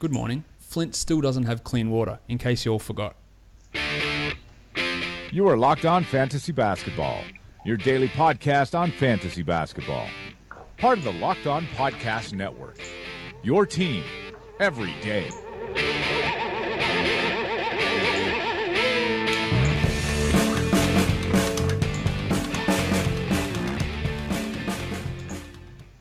Good morning. Flint still doesn't have clean water, in case you all forgot. You are Locked On Fantasy Basketball, your daily podcast on fantasy basketball. Part of the Locked On Podcast Network. Your team every day.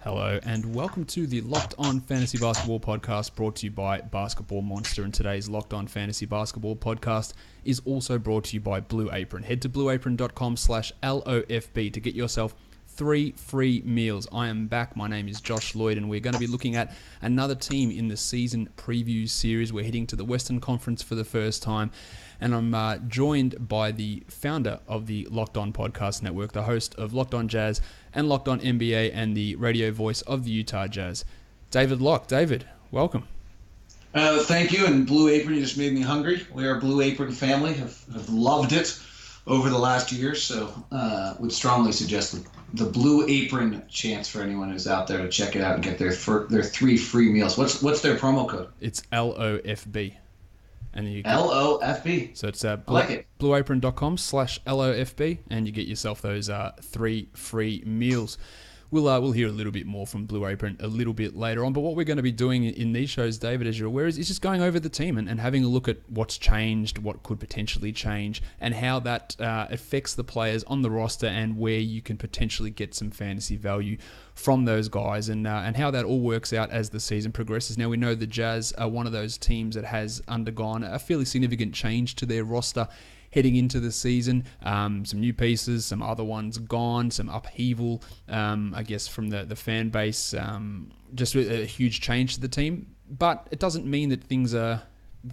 Hello and welcome to the Locked On Fantasy Basketball podcast brought to you by Basketball Monster. And today's Locked On Fantasy Basketball podcast is also brought to you by Blue Apron. Head to blueapron.com/LOFB to get yourself 3 free meals. I am back. My name is Josh Lloyd and we're going to be looking at another team in the season preview series. We're heading to the Western Conference for the first time. And I'm joined by the founder of the Locked On Podcast Network, the host of Locked On Jazz and Locked On NBA, and the radio voice of the Utah Jazz, David Locke. David, welcome. Thank you. And Blue Apron, you just made me hungry. We are a Blue Apron family, have loved it over the last year, so would strongly suggest the Blue Apron chance for anyone who's out there to check it out and get their 3 free meals. What's their promo code? It's LOFB. And you get, LOFB. So it's blueapron.com/LOFB, and you get yourself those 3 free meals. We'll hear a little bit more from Blue Apron a little bit later on, but what we're going to be doing in these shows, David, as you're aware, is just going over the team and having a look at what's changed, what could potentially change, and how that affects the players on the roster and where you can potentially get some fantasy value from those guys, and how that all works out as the season progresses. Now, we know the Jazz are one of those teams that has undergone a fairly significant change to their roster heading into the season. Some new pieces, some other ones gone, some upheaval, I guess, from the fan base. Just a huge change to the team. But it doesn't mean that things are...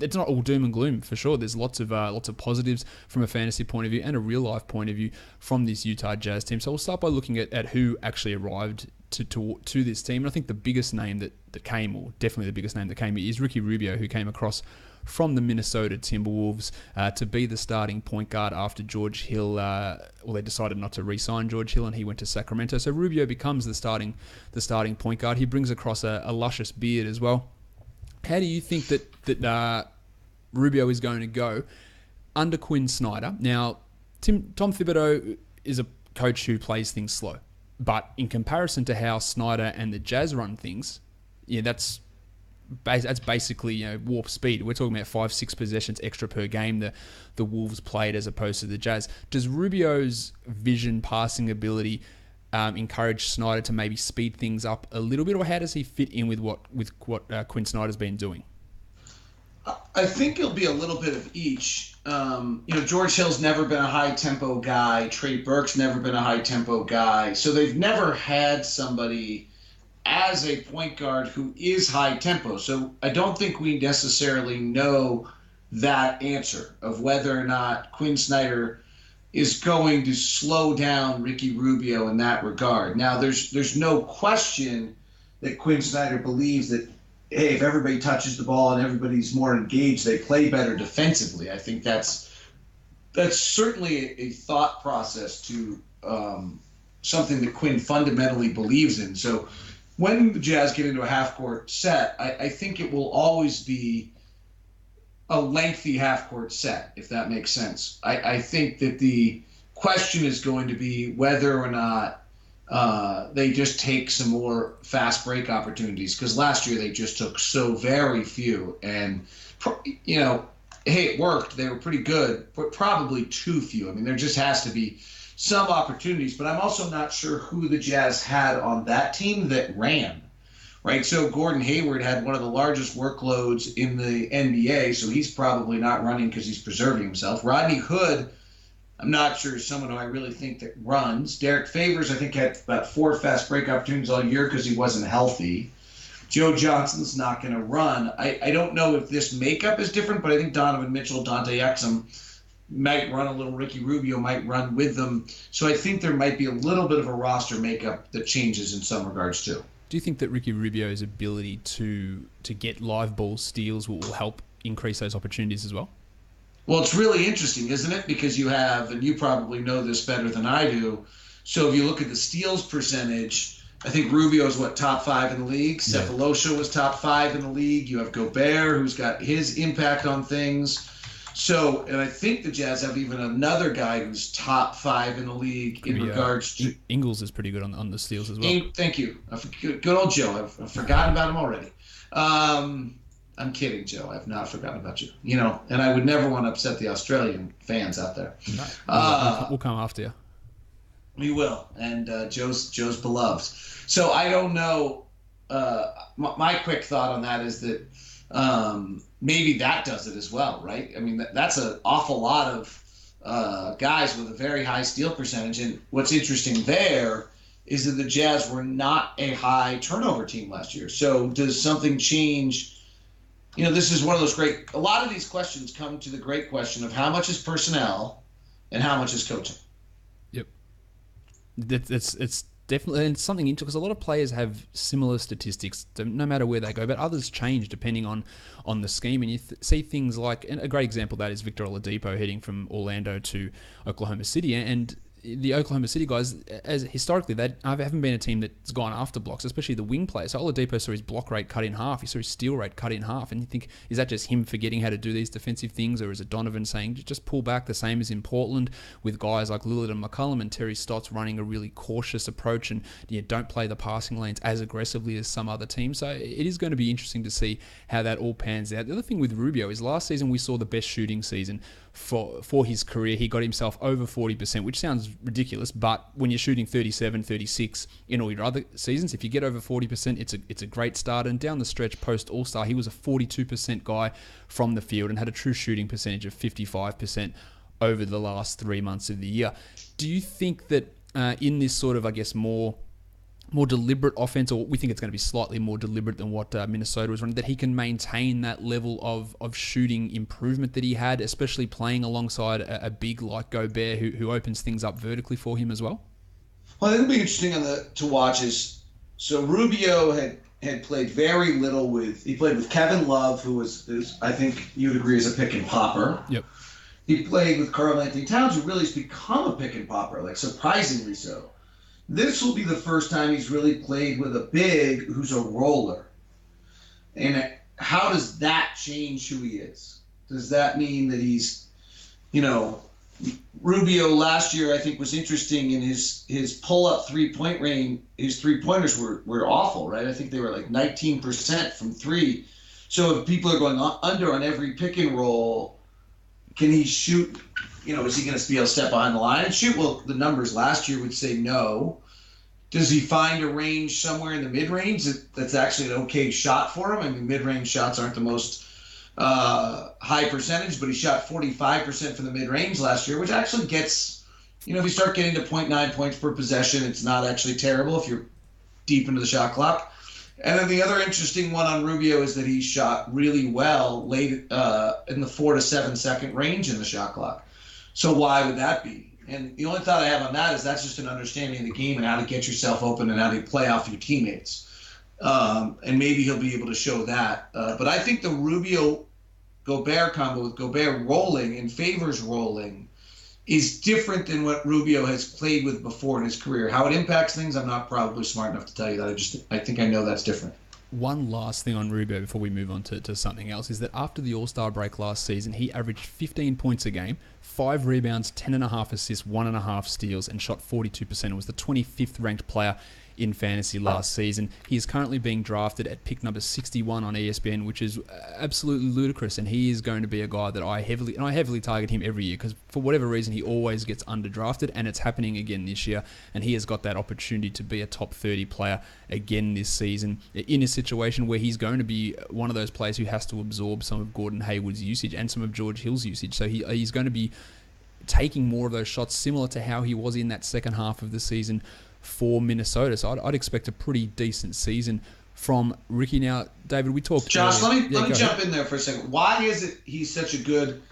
It's not all doom and gloom, for sure. There's lots of positives from a fantasy point of view and a real-life point of view from this Utah Jazz team. So we'll start by looking at who actually arrived to this team. And I think the biggest name that came, or definitely the biggest name that came, is Ricky Rubio, who came across from the Minnesota Timberwolves to be the starting point guard after George Hill, they decided not to re-sign George Hill and he went to Sacramento. So Rubio becomes the starting point guard. He brings across a luscious beard as well. How do you think that Rubio is going to go under Quinn Snyder? Now, Tom Thibodeau is a coach who plays things slow, but in comparison to how Snyder and the Jazz run things, yeah, that's basically, warp speed. We're talking about 5-6 possessions extra per game the Wolves played as opposed to the Jazz. Does Rubio's vision, passing ability encourage Snyder to maybe speed things up a little bit, or how does he fit in with what Quinn Snyder's been doing? I think it'll be a little bit of each. George Hill's never been a high-tempo guy. Trey Burke's never been a high-tempo guy. So they've never had somebody as a point guard who is high-tempo. So I don't think we necessarily know that answer of whether or not Quinn Snyder is going to slow down Ricky Rubio in that regard. Now, there's no question that Quinn Snyder believes that, hey, if everybody touches the ball and everybody's more engaged, they play better defensively. I think that's certainly a thought process to something that Quinn fundamentally believes in. So when the Jazz get into a half-court set, I think it will always be a lengthy half-court set, if that makes sense. I think that the question is going to be whether or not they just take some more fast break opportunities, because last year they just took so very few. And, hey, it worked. They were pretty good, but probably too few. I mean, there just has to be some opportunities. But I'm also not sure who the Jazz had on that team that ran. Right, so Gordon Hayward had one of the largest workloads in the NBA, so he's probably not running because he's preserving himself. Rodney Hood, I'm not sure is someone who I really think that runs. Derek Favors, I think, had about 4 fast break opportunities all year because he wasn't healthy. Joe Johnson's not going to run. I don't know if this makeup is different, but I think Donovan Mitchell, Dante Exum might run a little. Ricky Rubio might run with them. So I think there might be a little bit of a roster makeup that changes in some regards too. Do you think that Ricky Rubio's ability to get live ball steals will help increase those opportunities as well? Well, it's really interesting, isn't it? Because you have, and you probably know this better than I do, so if you look at the steals percentage, I think Rubio is top 5 in the league. Yeah. Cephalosha was top 5 in the league. You have Gobert, who's got his impact on things. So, and I think the Jazz have even another guy who's top 5 in the league in regards to... Ingles is pretty good on the steals as well. Thank you. Good old Joe. I've forgotten about him already. I'm kidding, Joe. I've not forgotten about you. You know, and I would never want to upset the Australian fans out there. No, we'll come after you. We will, and Joe's beloved. So I don't know. My quick thought on that is that maybe that does it as well, right? I mean, that's an awful lot of guys with a very high steal percentage. And what's interesting there is that the Jazz were not a high turnover team last year. So does something change? You know, this is one of those a lot of these questions come to the great question of how much is personnel and how much is coaching. Yep. It's definitely, and it's something interesting because a lot of players have similar statistics no matter where they go, but others change depending on the scheme. And you see things like, and a great example of that is Victor Oladipo heading from Orlando to Oklahoma City, and the Oklahoma City guys, as historically, they haven't been a team that's gone after blocks, especially the wing players. So Oladipo saw his block rate cut in half. He saw his steal rate cut in half. And you think, is that just him forgetting how to do these defensive things? Or is it Donovan saying, just pull back, the same as in Portland with guys like Lillard and McCollum and Terry Stotts running a really cautious approach and don't play the passing lanes as aggressively as some other teams. So it is going to be interesting to see how that all pans out. The other thing with Rubio is last season we saw the best shooting season for his career. He got himself over 40%, which sounds ridiculous, but when you're shooting 37, 36 in all your other seasons, if you get over 40%, it's a great start. And down the stretch post All-Star, he was a 42% guy from the field and had a true shooting percentage of 55% over the last 3 months of the year. Do you think that in this sort of, I guess, more deliberate offense, or we think it's going to be slightly more deliberate than what Minnesota was running, that he can maintain that level of shooting improvement that he had, especially playing alongside a big like Gobert who opens things up vertically for him as well? Well, I think it'll be interesting to watch is, so Rubio had played very little he played with Kevin Love, who is I think you would agree is a pick and popper. Yep. He played with Karl Anthony Towns, who really has become a pick and popper, like surprisingly so. This will be the first time he's really played with a big who's a roller. And how does that change who he is? Does that mean that he's, Rubio last year I think was interesting in his pull-up three-point range. His three-pointers were awful, right? I think they were like 19% from three. So if people are going under on every pick and roll, can he shoot? Is he going to be able to step behind the line and shoot? Well, the numbers last year would say no. Does he find a range somewhere in the mid-range that's actually an okay shot for him? I mean, mid-range shots aren't the most high percentage, but he shot 45% from the mid-range last year, which actually gets, if you start getting to 0.9 points per possession, it's not actually terrible if you're deep into the shot clock. And then the other interesting one on Rubio is that he shot really well late in the 4 to 7 second range in the shot clock. So why would that be? And the only thought I have on that is that's just an understanding of the game and how to get yourself open and how to play off your teammates. And maybe he'll be able to show that. But I think the Rubio-Gobert combo with Gobert rolling and Favors rolling is different than what Rubio has played with before in his career. How it impacts things, I'm not probably smart enough to tell you that. I think I know that's different. One last thing on Rubio before we move on to something else is that after the All-Star break last season, he averaged 15 points a game, 5 rebounds, 10.5 assists, 1.5 steals, and shot 42%. It was the 25th ranked player in fantasy last season. He is currently being drafted at pick number 61 on ESPN, which is absolutely ludicrous, and he is going to be a guy that I heavily target him every year because for whatever reason he always gets underdrafted, and it's happening again this year, and he has got that opportunity to be a top 30 player again this season in a situation where he's going to be one of those players who has to absorb some of Gordon Hayward's usage and some of George Hill's usage. So he's going to be taking more of those shots, similar to how he was in that second half of the season for Minnesota. So I'd expect a pretty decent season from Ricky. Now, David, we talked... Josh, let me jump in there for a second. Why is it he's such a good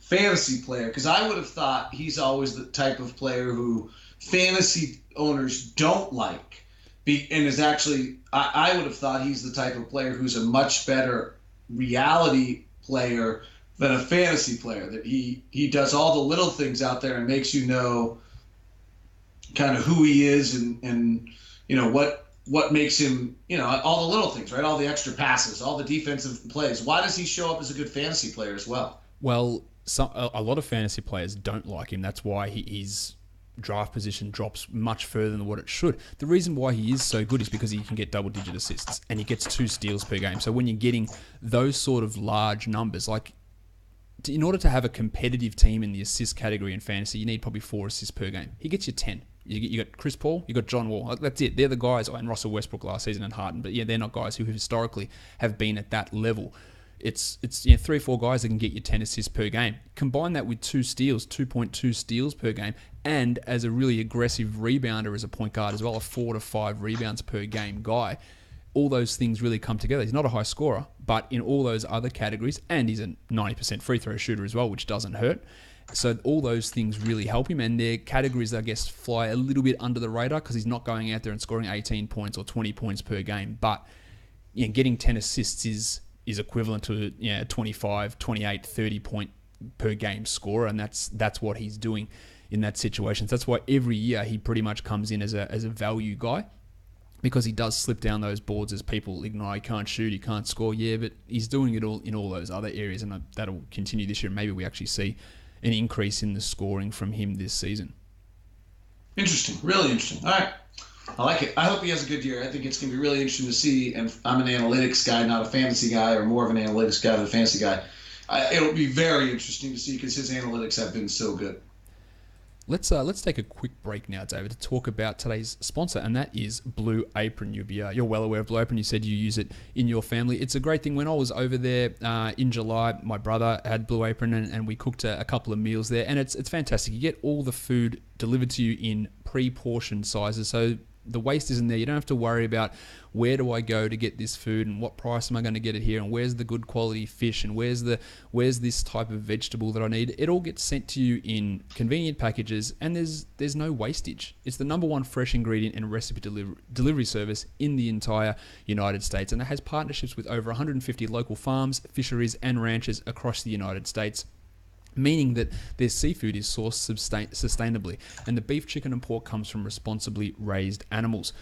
fantasy player? Because I would have thought he's always the type of player who fantasy owners don't like. And is actually... I would have thought he's the type of player who's a much better reality player than a fantasy player. That he does all the little things out there and makes you know kind of who he is and what what makes him, all the little things, right? All the extra passes, all the defensive plays. Why does he show up as a good fantasy player as well? Well, a lot of fantasy players don't like him. That's why his draft position drops much further than what it should. The reason why he is so good is because he can get double-digit assists and he gets 2 steals per game. So when you're getting those sort of large numbers, like in order to have a competitive team in the assist category in fantasy, you need probably 4 assists per game. He gets you 10. You got Chris Paul, you got John Wall. Like, that's it. They're the guys, and Russell Westbrook last season and Harden. But yeah, they're not guys who historically have been at that level. It's 3 or 4 guys that can get you 10 assists per game. Combine that with 2 steals, 2.2 steals per game, and as a really aggressive rebounder as a point guard as well, a 4 to 5 rebounds per game guy. All those things really come together. He's not a high scorer, but in all those other categories, and he's a 90% free throw shooter as well, which doesn't hurt. So all those things really help him, and they're categories that I guess fly a little bit under the radar because he's not going out there and scoring 18 points or 20 points per game. But getting 10 assists is equivalent to 25, 28, 30 point per game scorer, and that's what he's doing in that situation. So that's why every year he pretty much comes in as a value guy, because he does slip down those boards as people ignore. He can't shoot, he can't score. Yeah, but he's doing it all in all those other areas, and that'll continue this year. Maybe we actually see an increase in the scoring from him this season. Interesting. Really interesting. All right. I like it. I hope he has a good year. I think it's going to be really interesting to see, and I'm an analytics guy, not a fantasy guy, or more of an analytics guy than a fantasy guy. It'll be very interesting to see because his analytics have been so good. Let's take a quick break now, David, to talk about today's sponsor, and that is Blue Apron. You're well aware of Blue Apron. You said you use it in your family. It's a great thing. When I was over there in July, my brother had Blue Apron, and we cooked a couple of meals there, and it's fantastic. You get all the food delivered to you in pre-portioned sizes, so the waste isn't there. You don't have to worry about where do I go to get this food and what price am I going to get it here and where's the good quality fish and where's this type of vegetable that I need. It all gets sent to you in convenient packages, and there's no wastage. It's the #1 fresh ingredient and recipe delivery service in the entire United States, and it has partnerships with over 150 local farms, fisheries and ranches across the United States, meaning that their seafood is sourced sustainably, and the beef, chicken and pork comes from responsibly raised animals.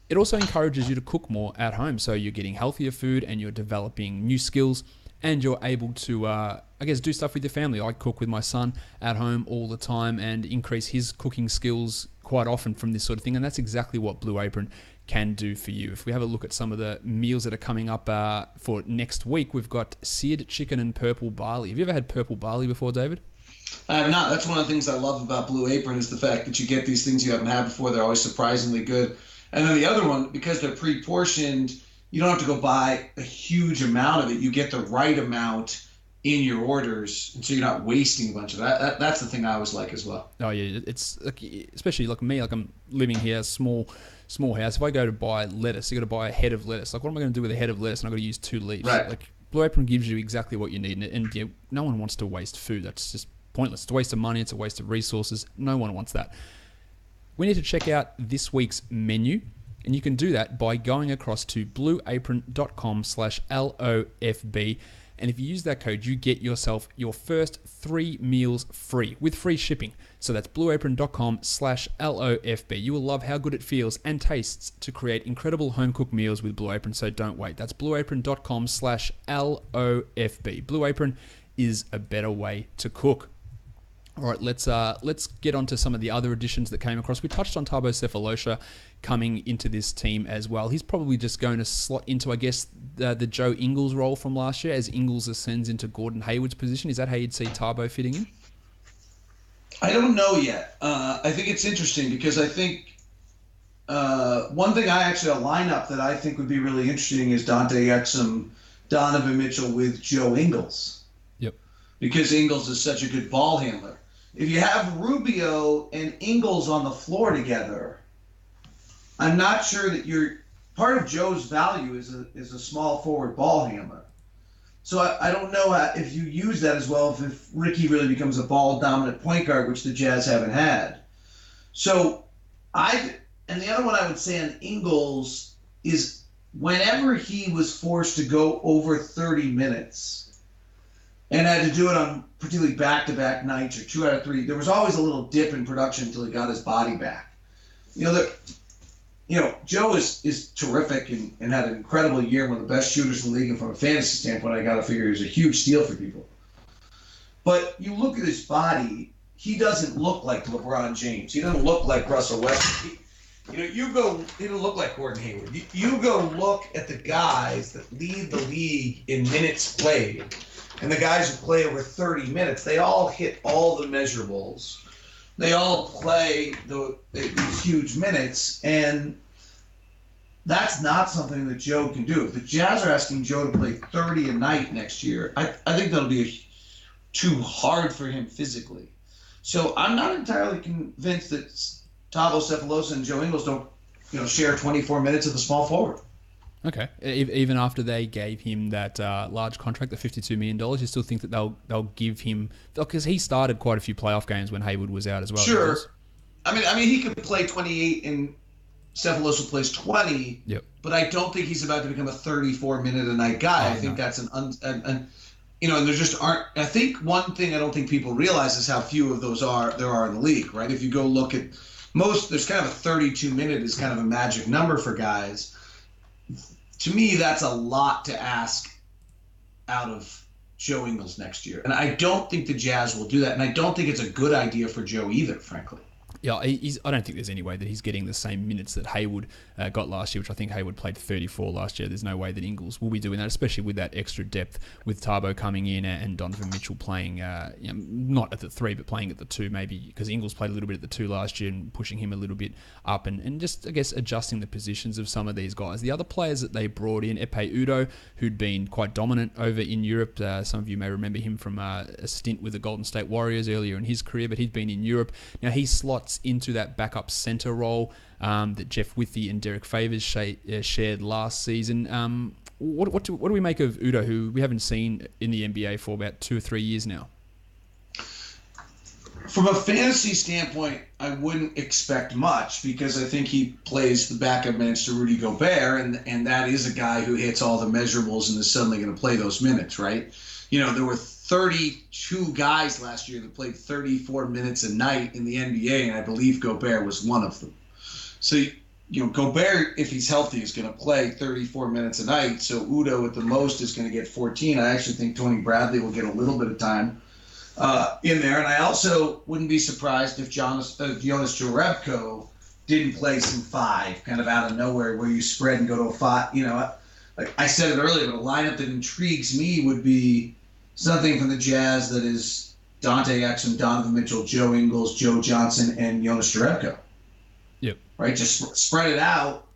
It also encourages you to cook more at home, so you're getting healthier food and you're developing new skills, and you're able to, do stuff with your family. I cook with my son at home all the time and increase his cooking skills quite often from this sort of thing, and that's exactly what Blue Apron can do for you. If we have a look at some of the meals that are coming up for next week, we've got seared chicken and purple barley. Have you ever had purple barley before, David? I have not. That's one of the things I love about Blue Apron is the fact that you get these things you haven't had before. They're always surprisingly good. And then the other one, because they're pre-portioned, you don't have to go buy a huge amount of it. You get the right amount in your orders, and so you're not wasting a bunch of that. That's the thing I always like as well. Oh yeah, it's like, especially like me, like I'm living here, small house. If I go to buy lettuce, you got to buy a head of lettuce. Like, what am I going to do with a head of lettuce? And I've got to use 2 leaves. Right. Like, Blue Apron gives you exactly what you need, and no one wants to waste food. That's just pointless. It's a waste of money. It's a waste of resources. No one wants that. We need to check out this week's menu, and you can do that by going across to blueapron.com/LOFB. And if you use that code, you get yourself your first 3 meals free with free shipping. So that's blueapron.com/LOFB. You will love how good it feels and tastes to create incredible home-cooked meals with Blue Apron, so don't wait. That's blueapron.com/LOFB. Blue Apron is a better way to cook. All right, let's get on to some of the other additions that came across. We touched on Tabo Cephalosha coming into this team as well. He's probably just going to slot into, I guess, the Joe Ingles role from last year as Ingles ascends into Gordon Hayward's position. Is that how you'd see Tabo fitting in? I don't know yet. I think it's interesting because I think one thing a lineup that I think would be really interesting is Dante Exum, Donovan Mitchell with Joe Ingles. Yep. Because Ingles is such a good ball handler. If you have Rubio and Ingles on the floor together, I'm not sure that part of Joe's value is a small forward ball handler. So I don't know if you use that as well if Ricky really becomes a ball-dominant point guard, which the Jazz haven't had. So and the other one I would say on Ingles is whenever he was forced to go over 30 minutes and had to do it on particularly back-to-back nights or 2 out of 3, there was always a little dip in production until he got his body back. Joe is terrific and had an incredible year, one of the best shooters in the league. And from a fantasy standpoint, I got to figure he was a huge steal for people. But you look at his body, he doesn't look like LeBron James. He doesn't look like Russell Westbrook. He doesn't look like Gordon Hayward. You go look at the guys that lead the league in minutes played, and the guys who play over 30 minutes, they all hit all the measurables. They all play these huge minutes, and that's not something that Joe can do. If the Jazz are asking Joe to play 30 a night next year, I think that'll be too hard for him physically. So I'm not entirely convinced that Thabo Sefolosha and Joe Ingles don't, share 24 minutes at the small forward. Okay. Even after they gave him that large contract, the $52 million, you still think that they'll give him, because he started quite a few playoff games when Hayward was out as well. Sure. I mean, he could play 28 and Sefolosha plays 20. Yep. But I don't think he's about to become a 34-minute-a-night guy. I think that's and there just aren't. I think one thing I don't think people realize is how few of those there are in the league, right? If you go look at there's kind of a 32-minute is kind of a magic number for guys. To me, that's a lot to ask out of Joe Ingles next year. And I don't think the Jazz will do that. And I don't think it's a good idea for Joe either, frankly. Yeah, I don't think there's any way that he's getting the same minutes that Hayward got last year, which I think Hayward played 34 last year. There's no way that Ingles will be doing that, especially with that extra depth with Thabo coming in and Donovan Mitchell playing, not at the 3, but playing at the 2 maybe, because Ingles played a little bit at the 2 last year and pushing him a little bit up and just, I guess, adjusting the positions of some of these guys. The other players that they brought in, Epe Udo, who'd been quite dominant over in Europe. Some of you may remember him from a stint with the Golden State Warriors earlier in his career, but he'd been in Europe. Now he slots into that backup center role that Jeff Withey and Derek Favors shared last season. What do we make of Udo, who we haven't seen in the NBA for about 2 or 3 years now? From a fantasy standpoint, I wouldn't expect much because I think he plays the backup minutes to Rudy Gobert, and that is a guy who hits all the measurables and is suddenly going to play those minutes, right? There were 32 guys last year that played 34 minutes a night in the NBA, and I believe Gobert was one of them. So, Gobert, if he's healthy, is going to play 34 minutes a night. So Udo at the most is going to get 14. I actually think Tony Bradley will get a little bit of time in there. And I also wouldn't be surprised if Jonas Jerebko didn't play some 5 kind of out of nowhere where you spread and go to a 5. Like I said it earlier, but a lineup that intrigues me would be something from the Jazz that is Dante Exum, Donovan Mitchell, Joe Ingles, Joe Johnson, and Jonas Jerebko. Yep. Right? Just spread it out.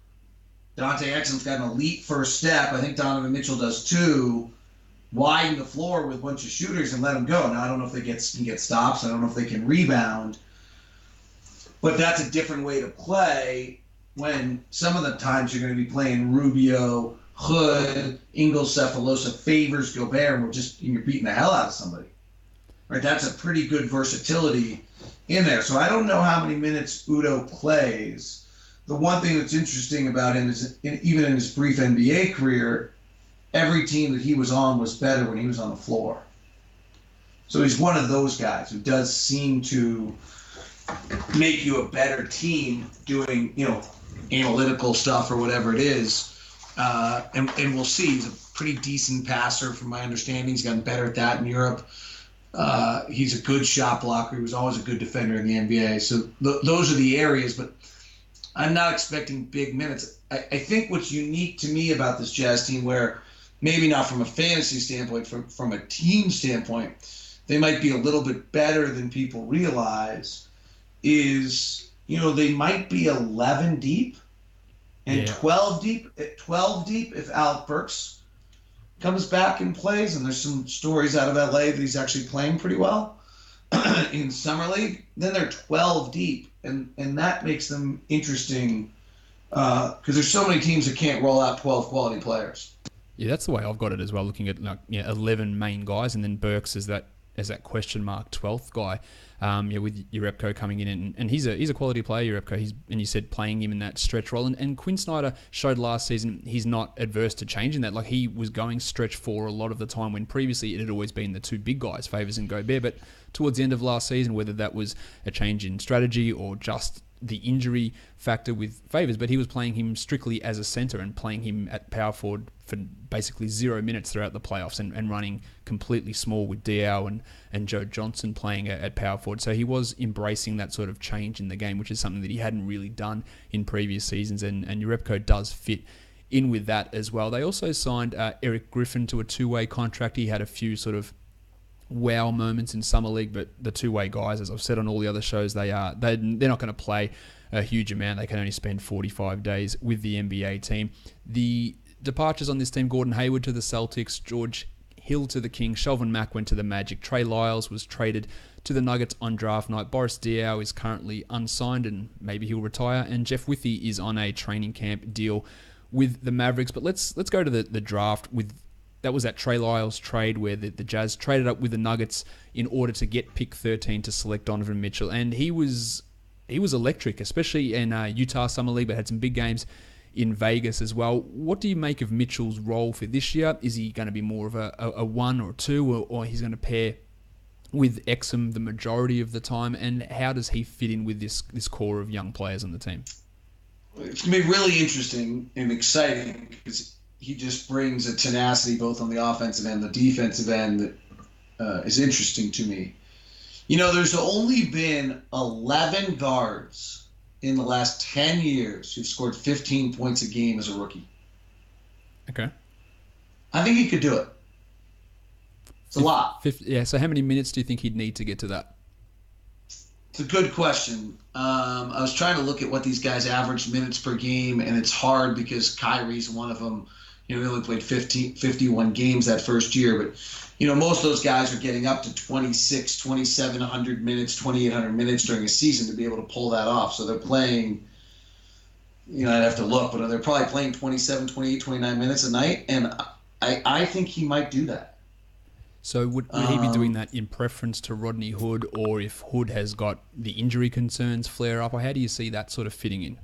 Dante Exum's got an elite first step. I think Donovan Mitchell does too. Widen the floor with a bunch of shooters and let them go. Now, I don't know if they can get stops. I don't know if they can rebound. But that's a different way to play when some of the times you're going to be playing Rubio, Hood, Ingles, Sefolosha, Favors, Gobert, and you're beating the hell out of somebody. Right? That's a pretty good versatility in there. So I don't know how many minutes Udo plays. The one thing that's interesting about him is even in his brief NBA career, every team that he was on was better when he was on the floor. So he's one of those guys who does seem to make you a better team doing, analytical stuff or whatever it is. And we'll see. He's a pretty decent passer from my understanding. He's gotten better at that in Europe. He's a good shot blocker. He was always a good defender in the NBA. So those are the areas, but I'm not expecting big minutes. I think what's unique to me about this Jazz team, where maybe not from a fantasy standpoint, from a team standpoint, they might be a little bit better than people realize, is, they might be 11 deep and 12 deep if Alec Burks comes back and plays. And there's some stories out of LA that he's actually playing pretty well in Summer League. Then they're 12 deep, and that makes them interesting because there's so many teams that can't roll out 12 quality players. Yeah, that's the way I've got it as well, looking at 11 main guys, and then Burks as that question mark 12th guy. With Jerebko coming in, and he's a quality player, Jerebko. And you said playing him in that stretch role, and Quinn Snyder showed last season he's not adverse to changing that. Like, he was going stretch 4 a lot of the time when previously it had always been the 2 big guys, Favors and Gobert. But towards the end of last season, whether that was a change in strategy or just the injury factor with Favors, but he was playing him strictly as a center and playing him at power forward for basically 0 minutes throughout the playoffs and running completely small with Diao and Joe Johnson playing at power forward. So he was embracing that sort of change in the game, which is something that he hadn't really done in previous seasons, and Jerebko does fit in with that as well. They also signed Eric Griffin to a two-way contract. He had a few sort of wow moments in Summer League, but the two-way guys, as I've said on all the other shows, they're not going to play a huge amount. They can only spend 45 days with the NBA team. The departures on this team: Gordon Hayward to the Celtics, George Hill to the Kings, Shelvin Mack went to the Magic, Trey Lyles was traded to the Nuggets on draft night, Boris Diaw is currently unsigned and maybe he'll retire, and Jeff Withey is on a training camp deal with the Mavericks. But let's go to the draft. That was that Trey Lyles trade where the Jazz traded up with the Nuggets in order to get pick 13 to select Donovan Mitchell, and he was electric, especially in Utah Summer League, but had some big games in Vegas as well. What do you make of Mitchell's role for this year? Is he going to be more of a one or two, or he's going to pair with Exum the majority of the time? And how does he fit in with this core of young players on the team? It's going to be really interesting and exciting because he just brings a tenacity both on the offensive end and the defensive end that is interesting to me. You know, there's only been 11 guards in the last 10 years who've scored 15 points a game as a rookie. Okay. I think he could do it. It's a lot. Yeah, so how many minutes do you think he'd need to get to that? It's a good question. I was trying to look at what these guys average minutes per game, and it's hard because Kyrie's one of them. You know, he only played 51 games that first year, but, you know, most of those guys are getting up to 26, 2,700 minutes, 2,800 minutes during a season to be able to pull that off. So they're playing, you know, I'd have to look, but they're probably playing 27, 28, 29 minutes a night, and I think he might do that. So would he be doing that in preference to Rodney Hood, or if Hood has got the injury concerns flare up, or how do you see that sort of fitting in?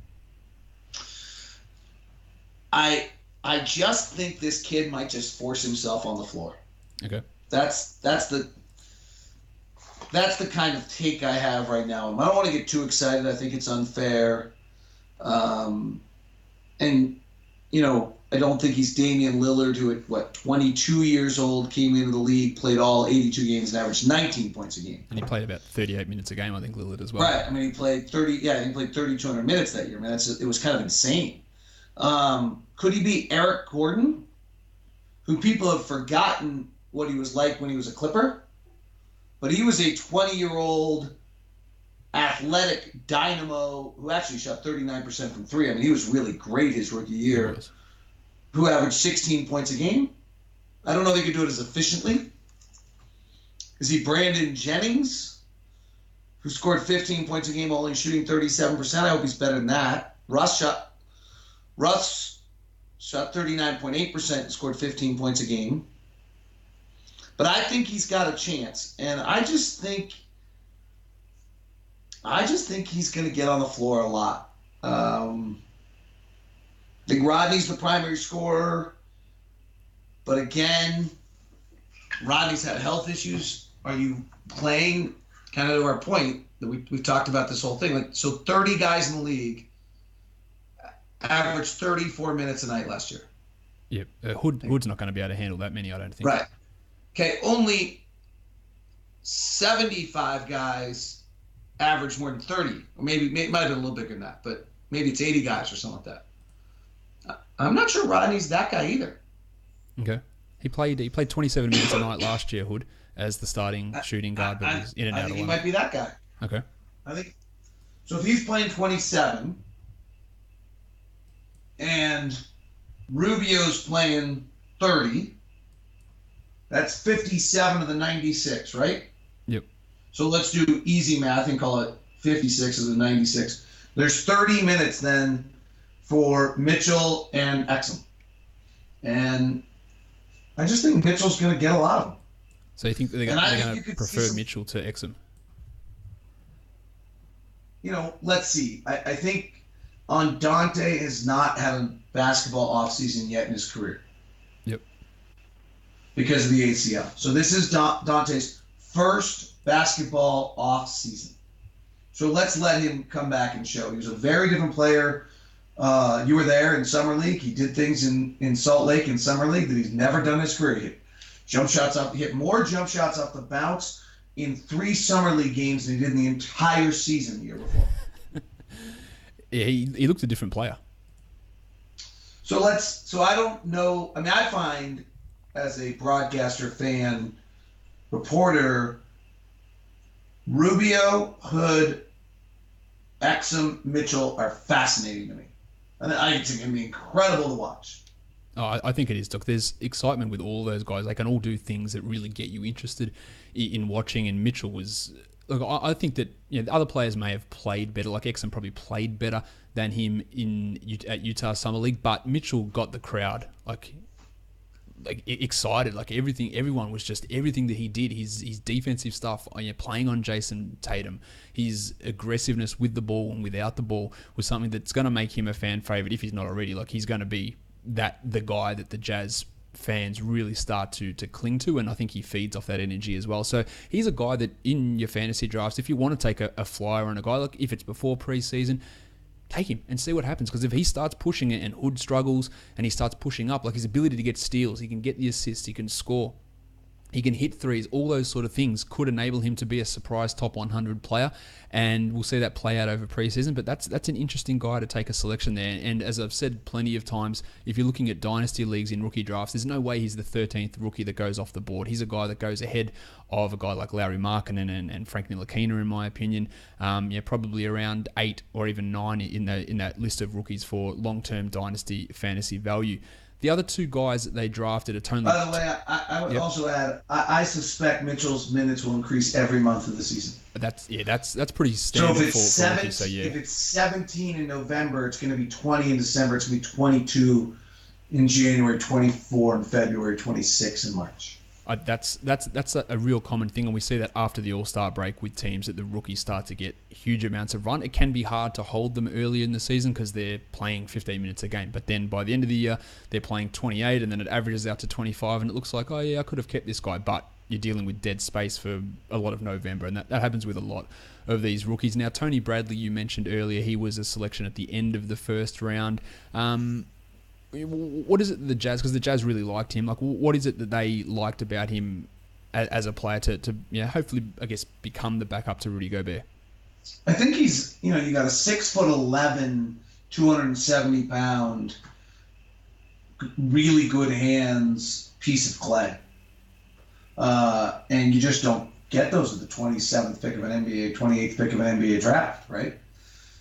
I just think this kid might just force himself on the floor. Okay. That's the kind of take I have right now. I don't want to get too excited. I think it's unfair. And, you know, I don't think he's Damian Lillard, who at, 22 years old, came into the league, played all 82 games and averaged 19 points a game. And he played about 38 minutes a game, I think, Lillard as well. Right. I mean, he played 3,200 minutes that year. I mean, it was kind of insane. Could he be Eric Gordon, who people have forgotten what he was like when he was a Clipper? But he was a 20-year-old athletic dynamo who actually shot 39% from three. I mean, he was really great his rookie year, who averaged 16 points a game. I don't know if he could do it as efficiently. Is he Brandon Jennings, who scored 15 points a game, only shooting 37%? I hope he's better than that. Russ shot 39.8% and scored 15 points a game. But I think he's got a chance. And I just think he's going to get on the floor a lot. I think Rodney's the primary scorer. But again, Rodney's had health issues. Are you playing, kind of to our point, that we've talked about this whole thing? Like, so 30 guys in the league averaged 34 minutes a night last year. Yeah, Hood's not going to be able to handle that many, I don't think. Right. Okay, only 75 guys average more than 30. Or maybe it might have been a little bigger than that, but maybe it's 80 guys or something like that. I'm not sure Rodney's that guy either. Okay. He played 27 minutes a night last year, Hood, as the starting shooting guard, but he's in and out I of think he line. might be that guy. Okay. I think so. If he's playing 27 and Rubio's playing 30, that's 57 of the 96, right? Yep. So let's do easy math and call it 56 of the 96. There's 30 minutes then for Mitchell and Exum. And I just think Mitchell's going to get a lot of them. So you think they're going to prefer Mitchell to Exum? You know, let's see. I think Dante has not had a basketball offseason yet in his career. Yep. Because of the ACL. So this is Dante's first basketball offseason. So let's let him come back and show. He was a very different player. You were there in Summer League. He did things in Salt Lake in Summer League that he's never done in his career. He hit jump shots up. He hit more jump shots off the bounce in 3 Summer League games than he did in the entire season the year before. Yeah, he looked a different player. So I don't know. I mean, I find as a broadcaster, fan, reporter, Rubio, Hood, Exum, Mitchell are fascinating to me. And I think it's going to be incredible to watch. Oh, I think it is, Doc. There's excitement with all those guys. They can all do things that really get you interested in watching. And Mitchell was... Look, I think that the other players may have played better. Like Exum probably played better than him at Utah Summer League. But Mitchell got the crowd like excited. Like everyone was just... Everything that he did, his defensive stuff, playing on Jason Tatum, his aggressiveness with the ball and without the ball was something that's going to make him a fan favorite if he's not already. Like he's going to be the guy that the Jazz fans really start to cling to, and I think he feeds off that energy as well. So he's a guy that in your fantasy drafts, if you want to take a flyer on a guy, like if it's before preseason, take him and see what happens. Because if he starts pushing it and Hood struggles and he starts pushing up, like his ability to get steals, he can get the assists, he can score, he can hit threes, all those sort of things could enable him to be a surprise top 100 player, and we'll see that play out over preseason. But that's an interesting guy to take a selection there. And as I've said plenty of times, if you're looking at dynasty leagues in rookie drafts, there's no way he's the 13th rookie that goes off the board. He's a guy that goes ahead of a guy like Lauri Markkanen and Frank Ntilikina, in my opinion. Probably around 8 or even 9 in that list of rookies for long-term dynasty fantasy value. The other 2 guys that they drafted are Tony. By the way, I would also add, I suspect Mitchell's minutes will increase every month of the season. That's pretty standard so for rookies. So yeah, if it's 17 in November, it's going to be 20 in December. It's going to be 22 in January, 24 in February, 26 in March. That's a real common thing, and we see that after the All-Star break with teams that the rookies start to get huge amounts of run. It can be hard to hold them early in the season because they're playing 15 minutes a game, but then by the end of the year, they're playing 28, and then it averages out to 25, and it looks like, oh yeah, I could have kept this guy, but you're dealing with dead space for a lot of November, and that happens with a lot of these rookies. Now, Tony Bradley, you mentioned earlier, he was a selection at the end of the first round. What is it the Jazz, because the Jazz really liked him, like what is it that they liked about him as a player to hopefully, I guess, become the backup to Rudy Gobert? I think he's, you got a 6'11", 270-pound, really good hands piece of clay. And you just don't get those with the 27th pick of an NBA, 28th pick of an NBA draft, right?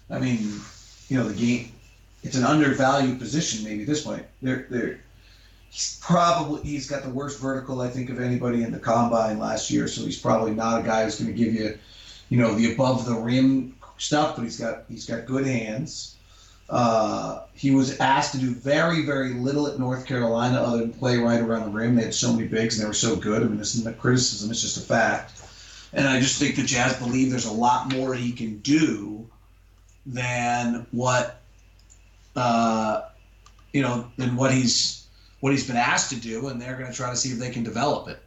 I mean, the game, it's an undervalued position maybe at this point. He's got the worst vertical, I think, of anybody in the combine last year, so he's probably not a guy who's going to give you, the above the rim stuff, but he's got good hands. He was asked to do very, very little at North Carolina other than play right around the rim. They had so many bigs and they were so good. I mean, this isn't a criticism, it's just a fact. And I just think the Jazz believe there's a lot more he can do than what than what he's been asked to do, and they're going to try to see if they can develop it.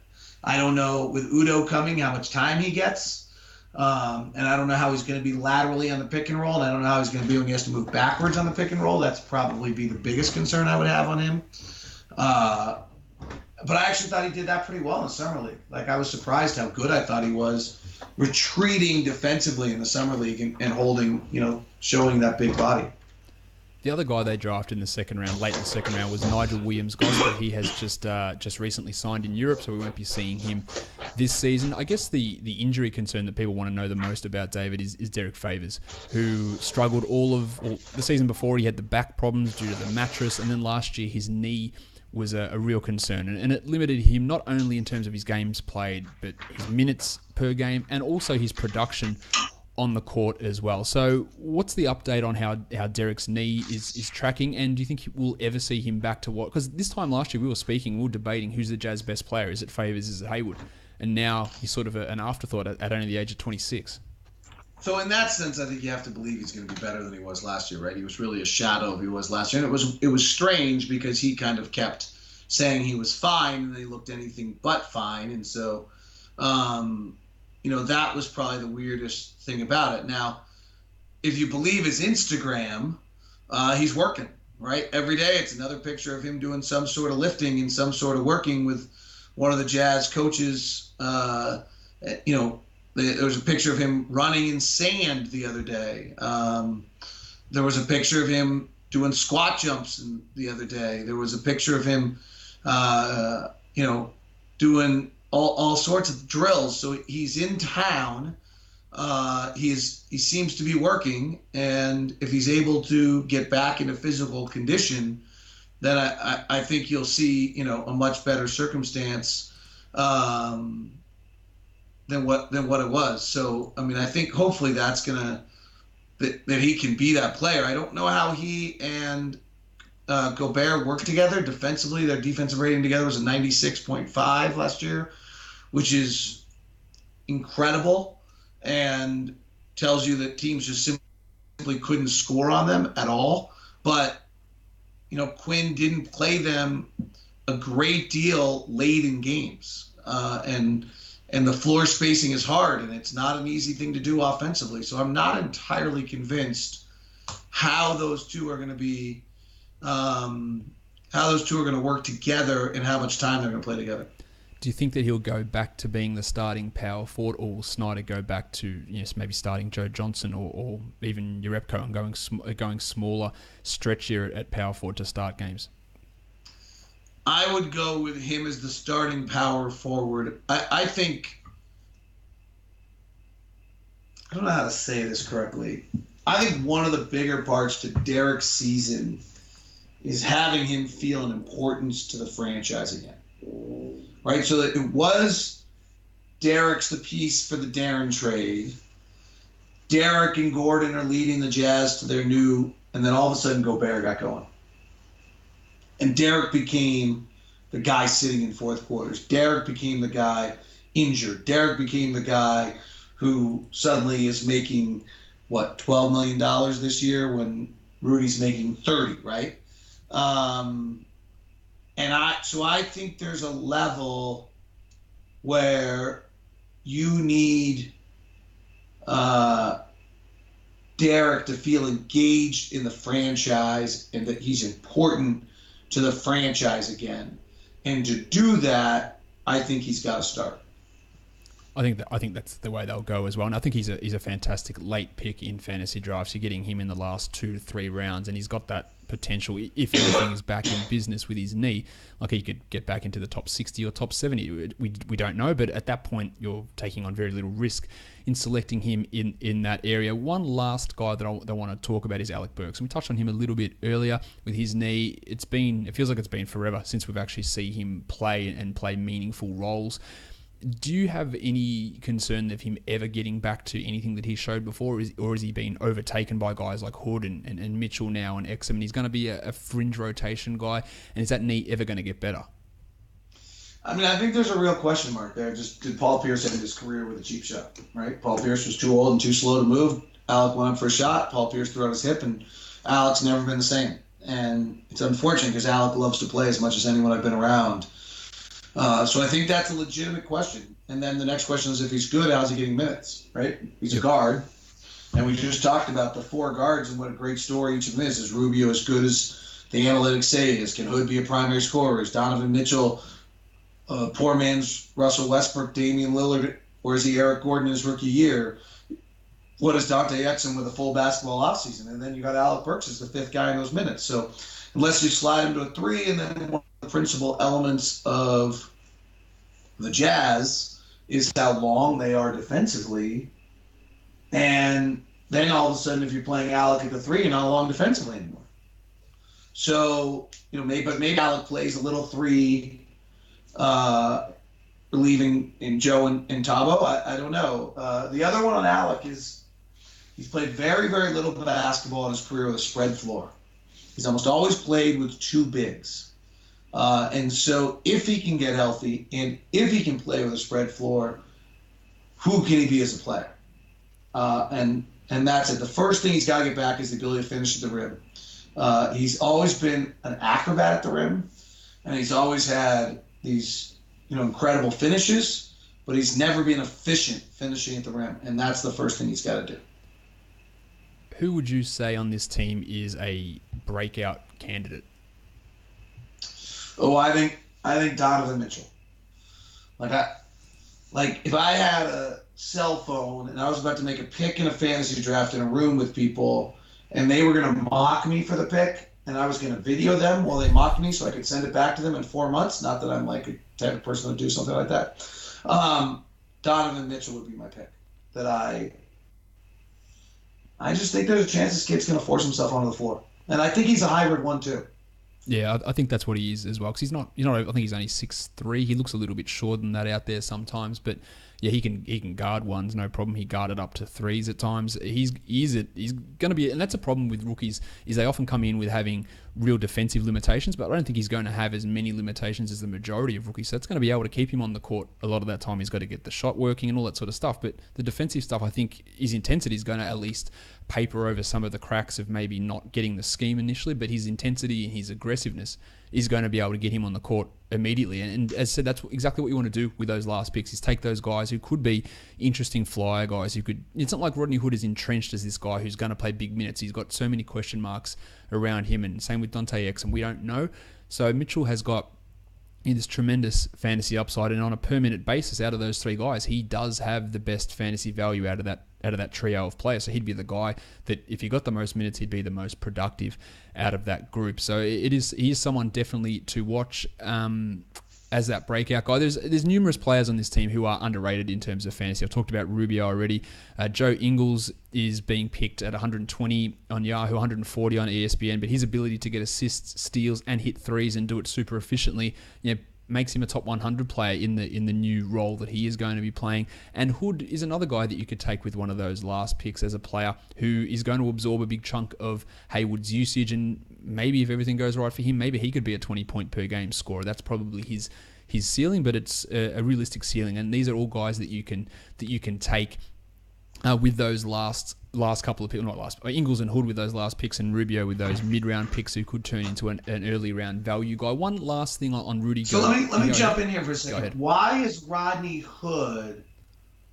I don't know with Udo coming how much time he gets, and I don't know how he's going to be laterally on the pick and roll, and I don't know how he's going to be when he has to move backwards on the pick and roll. That's probably be the biggest concern I would have on him. But I actually thought he did that pretty well in the Summer League. Like, I was surprised how good I thought he was retreating defensively in the Summer League and holding, showing that big body. The other guy they drafted in the second round, late in the second round, was Nigel Williams-Goss. He has just recently signed in Europe, so we won't be seeing him this season. I guess the injury concern that people want to know the most about David is Derek Favors, who struggled the season before. He had the back problems due to the mattress, and then last year his knee was a real concern, and it limited him not only in terms of his games played, but his minutes per game, and also his production on the court as well. So what's the update on how Derek's knee is tracking, and do you think we'll ever see him back to what? Because this time last year we were debating who's the Jazz best player. Is it Favors, is it Hayward? And now he's sort of an afterthought at only the age of 26. So in that sense, I think you have to believe he's going to be better than he was last year, right? He was really a shadow of who he was last year, and it was strange because he kind of kept saying he was fine, and then he looked anything but fine, and so that was probably the weirdest thing about it. Now, if you believe his Instagram, he's working, right? Every day it's another picture of him doing some sort of lifting and some sort of working with one of the Jazz coaches. There was a picture of him running in sand the other day. There was a picture of him doing squat jumps the other day. There was a picture of him, doing all sorts of drills. So he's in town. He seems to be working, and if he's able to get back into physical condition, then I think you'll see a much better circumstance than what it was. So I mean, I think hopefully that's that he can be that player. I don't know how he and Gobert work together defensively. Their defensive rating together was a 96.5 last year, which is incredible and tells you that teams just simply couldn't score on them at all. But, Quinn didn't play them a great deal late in games. And the floor spacing is hard, and it's not an easy thing to do offensively. So I'm not entirely convinced how those two are going to be, how those two are going to work together and how much time they're going to play together. Do you think that he'll go back to being the starting power forward, or will Snyder go back to maybe starting Joe Johnson or even Jerebko and going smaller, stretchier at power forward to start games? I would go with him as the starting power forward. I think, I don't know how to say this correctly. I think one of the bigger parts to Derek's season is having him feel an importance to the franchise again. Right, so it was Derek's the piece for the Darren trade. Derek and Gordon are leading the Jazz to their new, and then all of a sudden Gobert got going. And Derek became the guy sitting in fourth quarters. Derek became the guy injured. Derek became the guy who suddenly is making, $12 million this year when Rudy's making 30, right? So I think there's a level where you need Derek to feel engaged in the franchise and that he's important to the franchise again. And to do that, I think he's got to start. I think that's the way they'll go as well. And I think he's a fantastic late pick in fantasy drafts. You're getting him in the last 2 to 3 rounds, and he's got that potential, if everything is back in business with his knee, like he could get back into the top 60 or top 70. We don't know, but at that point, you're taking on very little risk in selecting him in that area. One last guy that I want to talk about is Alec Burks. And we touched on him a little bit earlier with his knee. It feels like it's been forever since we've actually seen him play meaningful roles. Do you have any concern of him ever getting back to anything that he showed before, or has he been overtaken by guys like Hood and Mitchell now and Exum, and he's going to be a fringe rotation guy, and is that knee ever going to get better? I mean, I think there's a real question mark there. Just did Paul Pierce end his career with a cheap shot, right? Paul Pierce was too old and too slow to move. Alec went up for a shot. Paul Pierce threw out his hip, and Alec's never been the same. And it's unfortunate because Alec loves to play as much as anyone I've been around. So I think that's a legitimate question. And then the next question is, if he's good, how's he getting minutes, right? He's a guard. And we just talked about the 4 guards and what a great story each of them is. Is Rubio as good as the analytics say he is? Can Hood be a primary scorer? Is Donovan Mitchell poor man's Russell Westbrook, Damian Lillard, or is he Eric Gordon in his rookie year? What is Dante Exum with a full basketball offseason? And then you got Alec Burks as the 5th guy in those minutes. So unless you slide him to a 3, and then one of the principal elements of the Jazz is how long they are defensively. And then all of a sudden, if you're playing Alec at the 3, you're not long defensively anymore. So, maybe Alec plays a little 3, relieving in Joe and Tabo. I don't know. The other one on Alec is he's played very, very little basketball in his career with a spread floor. He's almost always played with 2 bigs. And so if he can get healthy and if he can play with a spread floor, who can he be as a player? And that's it. The first thing he's got to get back is the ability to finish at the rim. He's always been an acrobat at the rim, and he's always had these, incredible finishes, but he's never been efficient finishing at the rim, and that's the first thing he's got to do. Who would you say on this team is a breakout candidate? Oh, I think Donovan Mitchell. Like if I had a cell phone and I was about to make a pick in a fantasy draft in a room with people, and they were going to mock me for the pick, and I was going to video them while they mocked me so I could send it back to them in 4 months. Not that I'm like a type of person to do something like that. Donovan Mitchell would be my pick. That I just think there's a chance this kid's going to force himself onto the floor, and I think he's a hybrid one too. Yeah, I think that's what he is as well. Because he's not. I think he's only 6'3". He looks a little bit shorter than that out there sometimes, but yeah, he can guard ones, no problem. He guarded up to threes at times. He's going to be, and that's a problem with rookies, is they often come in with having real defensive limitations, but I don't think he's going to have as many limitations as the majority of rookies. So that's going to be able to keep him on the court a lot of that time. He's got to get the shot working and all that sort of stuff. But the defensive stuff, I think his intensity is going to at least paper over some of the cracks of maybe not getting the scheme initially, but his intensity and his aggressiveness is going to be able to get him on the court immediately. And as I said, that's exactly what you want to do with those last picks, is take those guys who could be interesting flyer guys who could. It's not like Rodney Hood is entrenched as this guy who's going to play big minutes. He's got so many question marks around him, and same with Dante X, and we don't know. So Mitchell has got this tremendous fantasy upside, and on a per minute basis, out of those three guys, he does have the best fantasy value out of that trio of players. So he'd be the guy that, if he got the most minutes, he'd be the most productive out of that group. So he is someone definitely to watch as that breakout guy. There's numerous players on this team who are underrated in terms of fantasy. I've talked about Rubio already. Joe Ingles is being picked at 120 on Yahoo, 140 on ESPN, but his ability to get assists, steals, and hit threes and do it super efficiently, makes him a top 100 player in the new role that he is going to be playing. And Hood is another guy that you could take with one of those last picks as a player who is going to absorb a big chunk of Hayward's usage, and maybe if everything goes right for him, maybe he could be a 20-point per game scorer. That's probably his ceiling, but it's a realistic ceiling. And these are all guys that you can take with those last couple of picks, not last, Ingles and Hood with those last picks, and Rubio with those mid-round picks who could turn into an early round value guy. One last thing on Rudy. So let me jump in here for a second. Why is Rodney Hood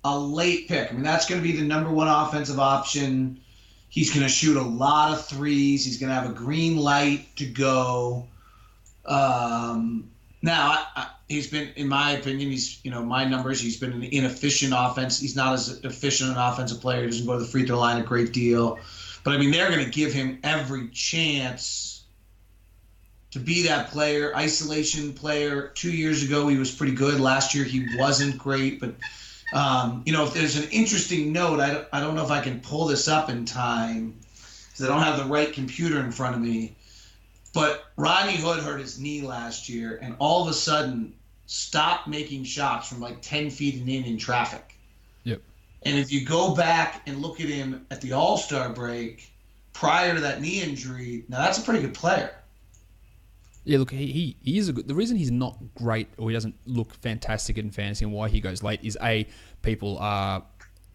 a late pick? I mean, that's going to be the number one offensive option. He's going to shoot a lot of threes. He's going to have a green light to go. Now, he's been, in my opinion, my numbers, he's been an inefficient offense. He's not as efficient an offensive player. He doesn't go to the free throw line a great deal. But, I mean, they're going to give him every chance to be that player, isolation player. 2 years ago, he was pretty good. Last year, he wasn't great. But, if there's an interesting note, I don't know if I can pull this up in time because I don't have the right computer in front of me. But Rodney Hood hurt his knee last year and all of a sudden stopped making shots from like 10 feet and in traffic. Yep. And if you go back and look at him at the All-Star break prior to that knee injury, now that's a pretty good player. Yeah, look, he is the reason he's not great, or he doesn't look fantastic in fantasy, and why he goes late is people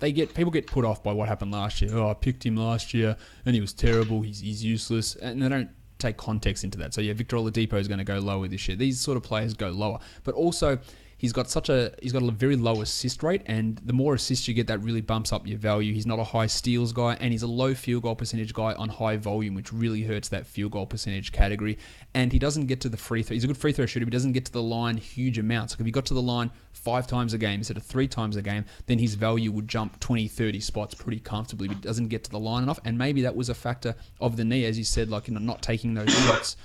get put off by what happened last year. Oh, I picked him last year and he was terrible. He's useless, and they don't take context into that. So yeah, Victor Oladipo is going to go lower this year. These sort of players go lower, but also he's got a very low assist rate, and the more assists you get, that really bumps up your value. He's not a high steals guy, and he's a low field goal percentage guy on high volume, which really hurts that field goal percentage category. And he doesn't get to the free throw. He's a good free throw shooter, but he doesn't get to the line huge amounts. So if he got to the line 5 times a game instead of 3 times a game, then his value would jump 20, 30 spots pretty comfortably, but he doesn't get to the line enough. And maybe that was a factor of the knee, as you said, not taking those shots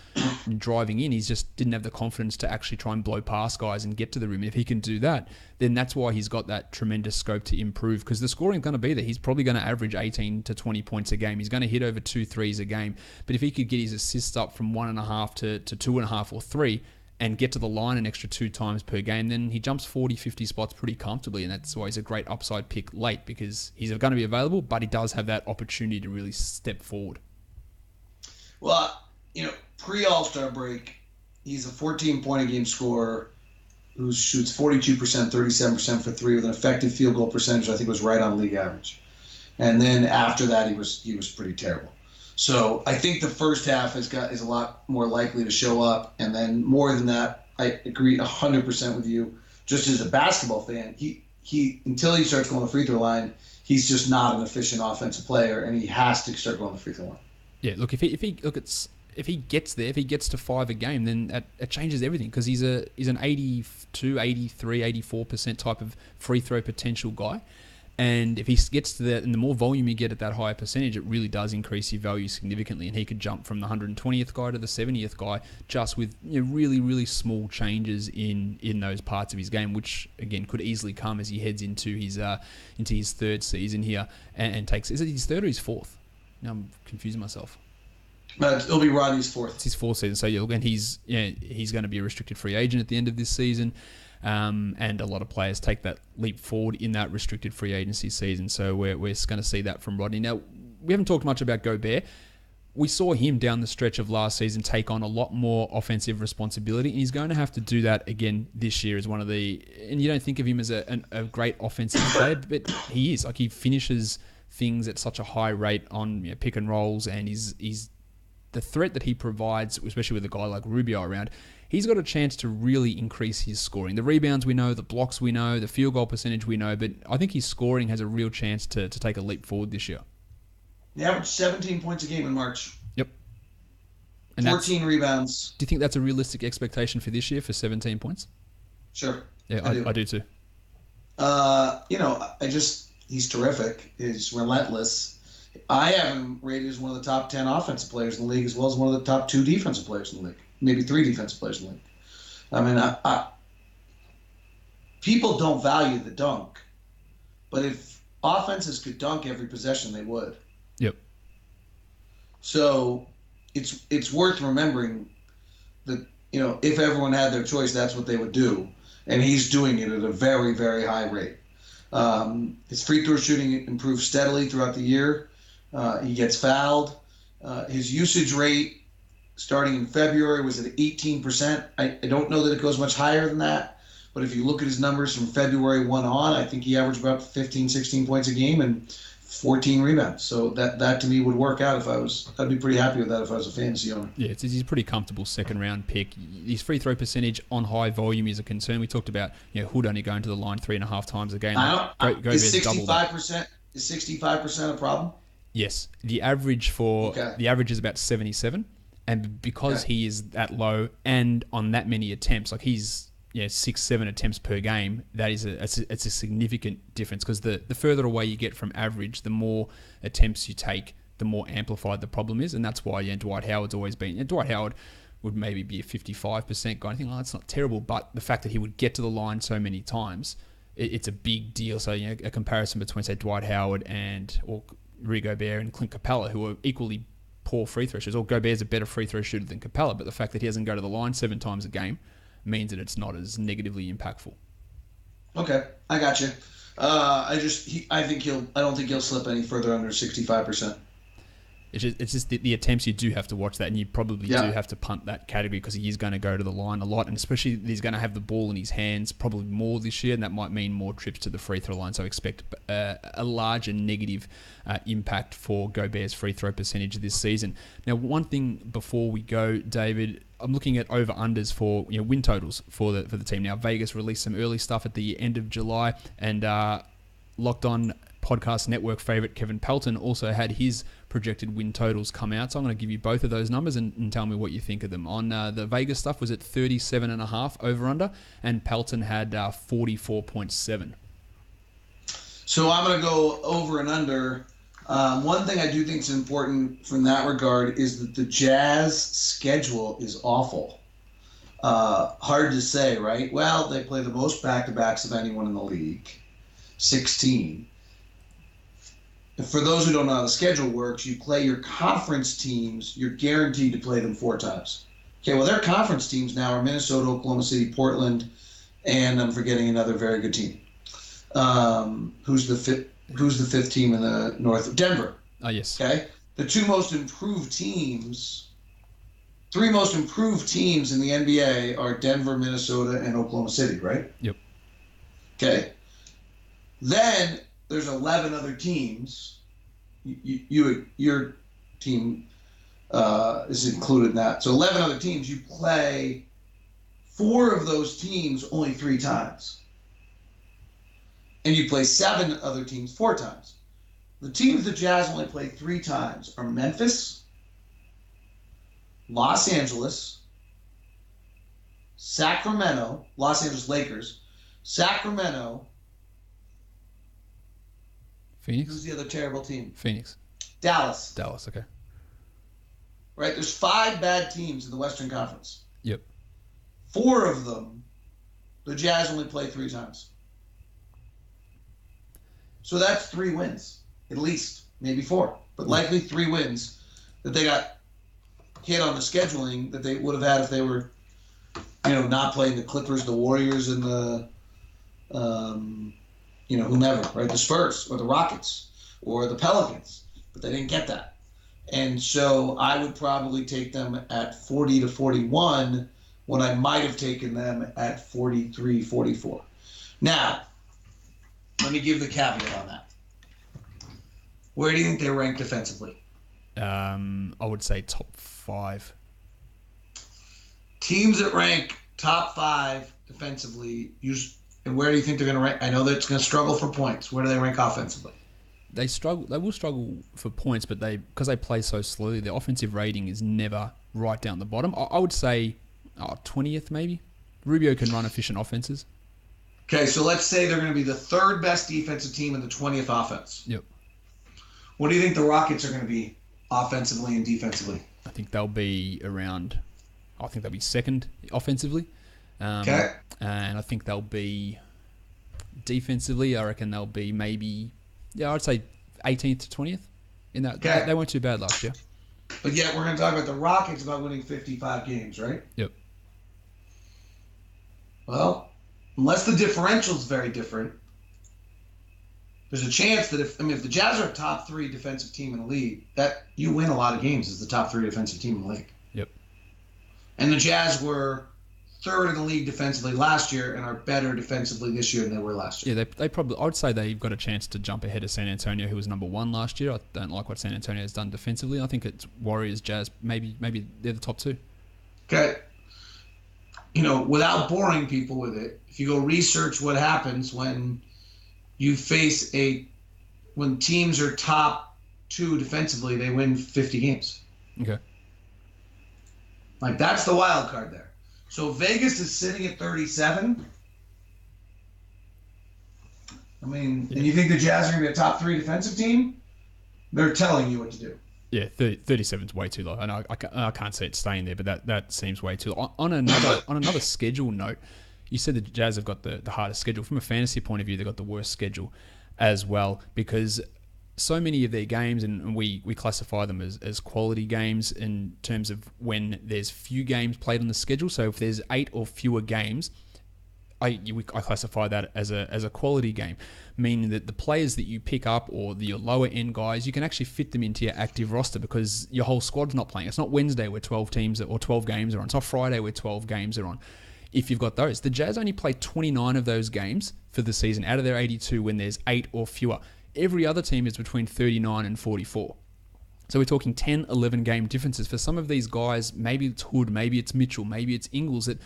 and driving in. He just didn't have the confidence to actually try and blow past guys and get to the rim. If he can do that, then that's why he's got that tremendous scope to improve, because the scoring is going to be there. He's probably going to average 18 to 20 points a game. He's going to hit over 2 threes a game. But if he could get his assists up from 1.5 to 2.5 or 3 and get to the line an extra 2 times per game, then he jumps 40, 50 spots pretty comfortably. And that's why he's a great upside pick late, because he's going to be available, but he does have that opportunity to really step forward. Well, pre-All-Star break, he's a 14-point-a-game scorer who shoots 42%, 37% for 3 with an effective field goal percentage I think was right on league average. And then after that, he was pretty terrible. So I think the first half is a lot more likely to show up, and then more than that, I agree 100% with you. Just as a basketball fan, until he starts going to the free throw line, he's just not an efficient offensive player, and he has to start going to the free throw line. Yeah, look, if he gets there, if he gets to 5 a game, then it changes everything, because he's an 82, 83, 84% type of free throw potential guy. And if he gets to that, and the more volume you get at that higher percentage, it really does increase your value significantly. And he could jump from the 120th guy to the 70th guy just with really, really small changes in those parts of his game, which again could easily come as he heads into his third season here and takes. Is it his third or his fourth? Now I'm confusing myself. It'll be Rodney's fourth. It's his fourth season. So yeah, again, he's going to be a restricted free agent at the end of this season. And a lot of players take that leap forward in that restricted free agency season. So we're going to see that from Rodney. Now, we haven't talked much about Gobert. We saw him down the stretch of last season take on a lot more offensive responsibility, and he's going to have to do that again this year as one of the... And you don't think of him as a great offensive player, but he is. Like, he finishes things at such a high rate on pick and rolls, and he's the threat that he provides, especially with a guy like Rubio around. He's got a chance to really increase his scoring. The rebounds we know, the blocks we know, the field goal percentage we know, but I think his scoring has a real chance to take a leap forward this year. He averaged 17 points a game in March. Yep. And 14 rebounds. Do you think that's a realistic expectation for this year, for 17 points? Sure. Yeah, I do too. He's terrific. He's relentless. I have him rated as one of the top 10 offensive players in the league, as well as one of the top 2 defensive players in the league. Maybe 3 defensive players in the league. I mean, people don't value the dunk, but if offenses could dunk every possession, they would. Yep. So it's worth remembering that, if everyone had their choice, that's what they would do. And he's doing it at a very, very high rate. His free throw shooting improves steadily throughout the year. He gets fouled. His usage rate starting in February was at 18%. I don't know that it goes much higher than that, but if you look at his numbers from February 1 on, I think he averaged about 15, 16 points a game and 14 rebounds. So that to me would work out I'd be pretty happy with that if I was a fantasy owner. Yeah, he's a pretty comfortable second round pick. His free throw percentage on high volume is a concern. We talked about Hood only going to the line 3.5 times a game. Is 65% a problem? Yes, the average is about 77. And because he is that low and on that many attempts, like he's 6-7 attempts per game, that is it's a significant difference, because the further away you get from average, the more attempts you take, the more amplified the problem is. And that's why Dwight Howard's always been... Dwight Howard would maybe be a 55% guy. I think, that's not terrible, but the fact that he would get to the line so many times, it's a big deal. So a comparison between, say, Dwight Howard or Rudy Gobert and Clint Capella, who are equally poor free throw shooters, or Gobert's a better free throw shooter than Capella, but the fact that he doesn't go to the line 7 times a game means that it's not as negatively impactful. Okay, I got you. I don't think he'll slip any further under 65%. It's just the attempts, you do have to watch that, and you probably do have to punt that category, because he is going to go to the line a lot, and especially he's going to have the ball in his hands probably more this year, and that might mean more trips to the free throw line. So expect a larger negative impact for Gobert's free throw percentage this season. Now, one thing before we go, David, I'm looking at over-unders for win totals for the team. Now, Vegas released some early stuff at the end of July, and Locked On Podcast Network favorite Kevin Pelton also had his projected win totals come out. So I'm going to give you both of those numbers and tell me what you think of them. On the Vegas stuff was at 37.5 over-under, and Pelton had 44.7. So I'm going to go over and under. One thing I do think is important from that regard is that the Jazz schedule is awful. Hard to say, right? Well, they play the most back-to-backs of anyone in the league, 16. For those who don't know how the schedule works, you play your conference teams, you're guaranteed to play them 4 times. Okay, well, their conference teams now are Minnesota, Oklahoma City, Portland, and I'm forgetting another very good team. Who's the fifth team in the North? Denver. Oh, yes. Okay, the 3 most improved teams in the NBA are Denver, Minnesota, and Oklahoma City, right? Yep. Okay. Then there's 11 other teams. Your team is included in that. So 11 other teams. You play 4 of those teams only 3 times. and you play 7 other teams 4 times. The teams the Jazz only play 3 times are Memphis, Los Angeles, Sacramento, Los Angeles Lakers, Sacramento. Phoenix? Who's the other terrible team? Phoenix. Dallas. Dallas, okay. Right? There's 5 bad teams in the Western Conference. Yep. 4 of them, the Jazz only play 3 times. So that's 3 wins, at least. Maybe 4, but likely 3 wins that they got hit on the scheduling that they would have had if they were, not playing the Clippers, the Warriors, and the, whomever, right? The Spurs or the Rockets or the Pelicans, but they didn't get that. And so I would probably take them at 40-41 when I might have taken them at 43-44. Now, let me give the caveat on that. Where do you think they rank defensively? I would say top 5. Teams that rank top 5 defensively, and where do you think they're going to rank? I know that it's going to struggle for points. Where do they rank offensively? They will struggle for points, but because they play so slowly, their offensive rating is never right down the bottom. I would say 20th maybe. Rubio can run efficient offenses. Okay, so let's say they're going to be the 3rd best defensive team in the 20th offense. Yep. What do you think the Rockets are going to be offensively and defensively? I think they'll be 2nd offensively. Okay. And I think they'll be defensively, I reckon they'll be maybe, I'd say 18th to 20th. In that, okay. They weren't too bad last year. But yet we're going to talk about the Rockets about winning 55 games, right? Yep. Well, unless the differential is very different, there's a chance that if the Jazz are a top 3 defensive team in the league, that you win a lot of games as the top 3 defensive team in the league. Yep. And the Jazz were 3rd in the league defensively last year and are better defensively this year than they were last year. Yeah, they probably. I would say they've got a chance to jump ahead of San Antonio, who was number 1 last year. I don't like what San Antonio has done defensively. I think it's Warriors, Jazz. Maybe they're the top 2. Okay. Without boring people with it, if you go research what happens when you face when teams are top 2 defensively, they win 50 games. Okay. Like, that's the wild card there. So Vegas is sitting at 37. And you think the Jazz are going to be a top 3 defensive team? They're telling you what to do. Yeah, 37 is way too low. I know I can't see it staying there, but that seems way too low. On another schedule note, you said the Jazz have got the hardest schedule. From a fantasy point of view, they've got the worst schedule as well, because so many of their games, and we classify them as quality games in terms of when there's few games played on the schedule. So if there's 8 or fewer games, I classify that as a quality game, meaning that the players that you pick up or your lower end guys, you can actually fit them into your active roster because your whole squad's not playing. It's not Wednesday where 12 teams or 12 games are on. It's not Friday where 12 games are on. If you've got those, the Jazz only play 29 of those games for the season out of their 82 when there's 8 or fewer. Every other team is between 39 and 44. So we're talking 10, 11 game differences. For some of these guys, maybe it's Hood, maybe it's Mitchell, maybe it's Ingles, that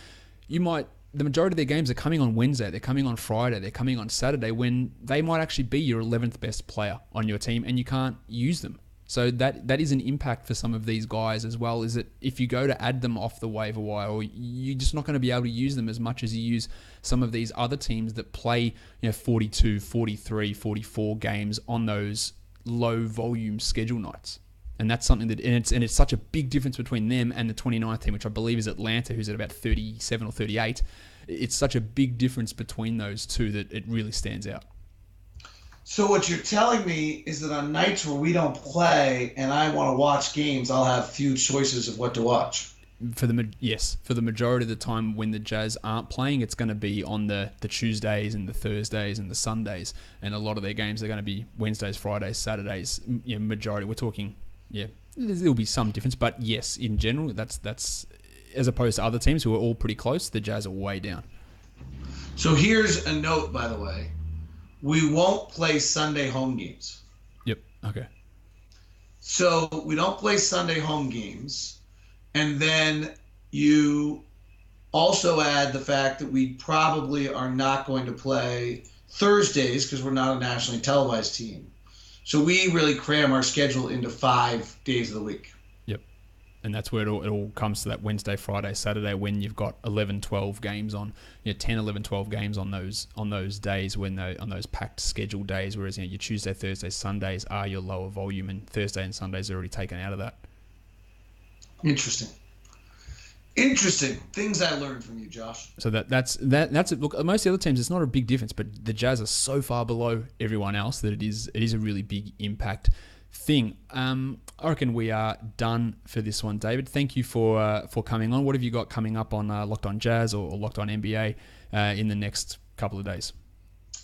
the majority of their games are coming on Wednesday, they're coming on Friday, they're coming on Saturday, when they might actually be your 11th best player on your team and you can't use them. So that is an impact for some of these guys as well, is that if you go to add them off the waiver wire, you're just not going to be able to use them as much as you use some of these other teams that play 42, 43, 44 games on those low volume schedule nights. And that's something that, and it's such a big difference between them and the 29th team, which I believe is Atlanta, who's at about 37 or 38. It's such a big difference between those two that it really stands out. So what you're telling me is that on nights where we don't play and I want to watch games, I'll have few choices of what to watch. For the majority of the time when the Jazz aren't playing, it's going to be on the Tuesdays and the Thursdays and the Sundays, and a lot of their games are going to be Wednesdays, Fridays, Saturdays. Majority. We're talking, there'll be some difference, but yes, in general, that's as opposed to other teams who are all pretty close. The Jazz are way down. So here's a note, by the way. We won't play Sunday home games. Yep. Okay. So we don't play Sunday home games. And then you also add the fact that we probably are not going to play Thursdays because we're not a nationally televised team. So we really cram our schedule into 5 days of the week. Yep. And that's where it all comes to that Wednesday, Friday, Saturday when you've got 11, 12 games on, 10, 11, 12 games on those days on those packed scheduled days, whereas your Tuesday, Thursday, Sundays are your lower volume, and Thursday and Sundays are already taken out of that. Interesting things I learned from you, Josh. So that's it. Look, most of the other teams, it's not a big difference, but the Jazz are so far below everyone else that it is a really big impact thing. I reckon we are done for this one, David. Thank you for coming on. What have you got coming up on Locked On Jazz or Locked On NBA in the next couple of days?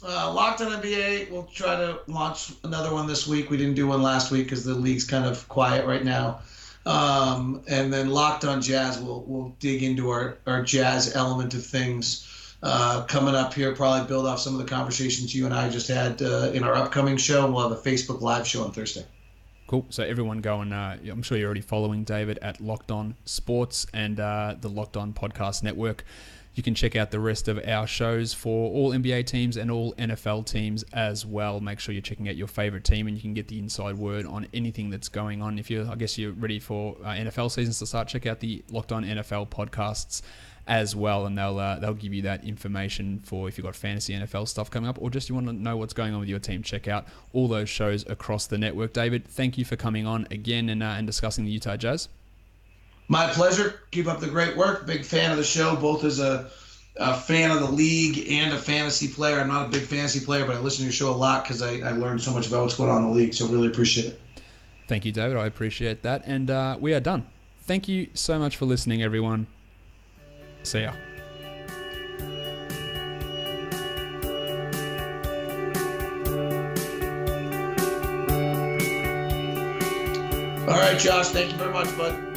Locked On NBA, we'll try to launch another one this week. We didn't do one last week because the league's kind of quiet right now. And then Locked On Jazz, we'll dig into our Jazz element of things coming up here, probably build off some of the conversations you and I just had in our upcoming show. And we'll have a Facebook Live show on Thursday. Cool. So everyone go and I'm sure you're already following David at Locked On Sports and the Locked On Podcast Network. You can check out the rest of our shows for all NBA teams and all NFL teams as well. Make sure you're checking out your favorite team and you can get the inside word on anything that's going on. If I guess you're ready for NFL seasons to start, check out the Locked On NFL podcasts as well, and they'll give you that information for if you've got fantasy NFL stuff coming up, or just you want to know what's going on with your team. Check out all those shows across the network. David, thank you for coming on again and discussing the Utah Jazz. My pleasure. Keep up the great work. Big fan of the show, both as a fan of the league and a fantasy player. I'm not a big fantasy player, but I listen to your show a lot because I learned so much about what's going on in the league, so really appreciate it. Thank you, David. I appreciate that. And we are done. Thank you so much for listening, everyone. See ya. All right, Josh. Thank you very much, bud.